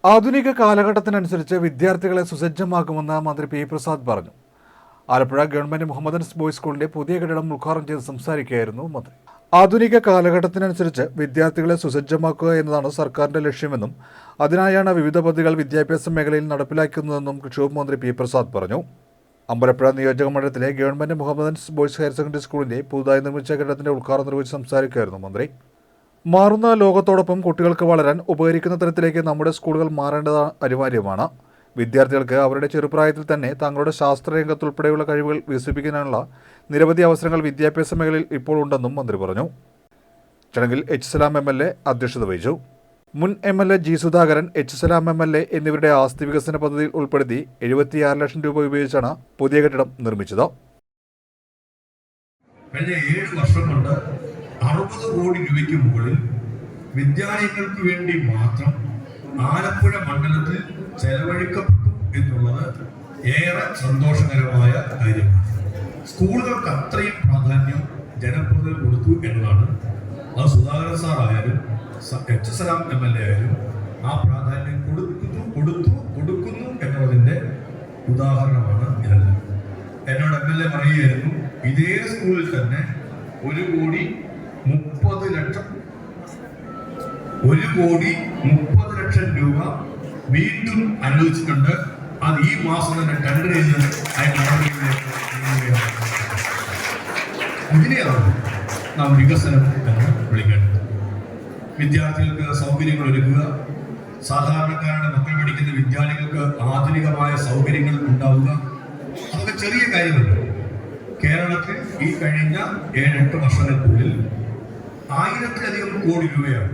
ആധുനിക കാലഘട്ടത്തിനനുസരിച്ച് വിദ്യാർത്ഥികളെ സുസജ്ജമാക്കുമെന്ന് മന്ത്രി പി പ്രസാദ് പറഞ്ഞു. ആലപ്പുഴ ഗവൺമെന്റ് മുഹമ്മദൻസ് ബോയ്സ് സ്കൂളിന്റെ പുതിയ കെട്ടിടം ഉദ്ഘാടനം ചെയ്ത് സംസാരിക്കുകയായിരുന്നു മന്ത്രി. ആധുനിക കാലഘട്ടത്തിനനുസരിച്ച് വിദ്യാർത്ഥികളെ സുസജ്ജമാക്കുക എന്നതാണ് സർക്കാരിന്റെ ലക്ഷ്യമെന്നും അതിനായാണ് വിവിധ പദ്ധതികൾ വിദ്യാഭ്യാസ മേഖലയിൽ നടപ്പിലാക്കുന്നതെന്നും ക്ഷോഭ മന്ത്രി പി പ്രസാദ് പറഞ്ഞു. അമ്പലപ്പുഴ നിയോജക മണ്ഡലത്തിലെ government Mohammedans boys higher secondary സ്കൂളിന്റെ പുതുതായി നിർമ്മിച്ച കെട്ടിടത്തിന്റെ ഉദ്ഘാടനം നിർവഹിച്ച് സംസാരിക്കുകയായിരുന്നു മന്ത്രി. മാറുന്ന ലോകത്തോടൊപ്പം കുട്ടികൾക്ക് വളരാൻ ഉപകരിക്കുന്ന തരത്തിലേക്ക് നമ്മുടെ സ്കൂളുകൾ മാറേണ്ടത് അനിവാര്യമാണ്. വിദ്യാർത്ഥികൾക്ക് അവരുടെ ചെറുപ്രായത്തിൽ തന്നെ തങ്ങളുടെ ശാസ്ത്രരംഗത്തുൾപ്പെടെയുള്ള കഴിവുകൾ വികസിപ്പിക്കാനുള്ള നിരവധി അവസരങ്ങൾ വിദ്യാഭ്യാസ മേഖലയിൽ ഇപ്പോൾ ഉണ്ടെന്നും മന്ത്രി പറഞ്ഞു. ചടങ്ങിൽ എച്ച് സലാം MLA അധ്യക്ഷത വഹിച്ചു. മുൻ MLA ജി സുധാകരൻ, എച്ച് സലാം MLA എന്നിവരുടെ ആസ്തി വികസന പദ്ധതിയിൽ ഉൾപ്പെടുത്തി 76 ലക്ഷം രൂപ ഉപയോഗിച്ചാണ് പുതിയ കെട്ടിടം നിർമ്മിച്ചത്. കഴിഞ്ഞ 7 വർഷം കൊണ്ട് 60 കോടി രൂപയ്ക്ക് മുകളിൽ വിദ്യാലയങ്ങൾക്ക് വേണ്ടി മാത്രം ആലപ്പുഴ മണ്ഡലത്തിൽ ചെലവഴിക്കപ്പെട്ടു എന്നുള്ളത് ഏറെ സന്തോഷകരമായ കാര്യമാണ്. സ്കൂളുകൾക്ക് അത്രയും പ്രാധാന്യം ജനപ്രതിനിധികൾ കൊടുത്തു എന്നതാണ്. അത് സുധാകരൻ സാർ ആയാലും എച്ച് സലാം MLA ആയാലും ആ പ്രാധാന്യം കൊടുക്കുന്നു എന്നുള്ളതിൻ്റെ ഉദാഹരണമാണ് ഇതെല്ലാം. എന്നോട് MLA പറയുകയായിരുന്നു, ഇതേ സ്കൂളിൽ തന്നെ 1 കോടി 30 ലക്ഷം രൂപ വീണ്ടും അനുവദിച്ചിട്ടുണ്ട്. അത് ഈ മാസം തന്നെ ടെൻഡർ ചെയ്ത് ഇതിനെയാണ് നാം വികസനം എന്ന് വിളിക്കേണ്ടത്. വിദ്യാർത്ഥികൾക്ക് സൗകര്യങ്ങൾ ഒരുക്കുക, സാധാരണക്കാരുടെ മക്കൾ പഠിക്കുന്ന വിദ്യാലയങ്ങൾക്ക് ആധുനികമായ സൗകര്യങ്ങൾ ഉണ്ടാവുക, അതൊക്കെ ചെറിയ കാര്യമല്ല. കേരളത്തിൽ ഈ കഴിഞ്ഞ 7-8 വർഷങ്ങൾക്കുള്ളിൽ 1000-ലധികം കോടി രൂപയാണ്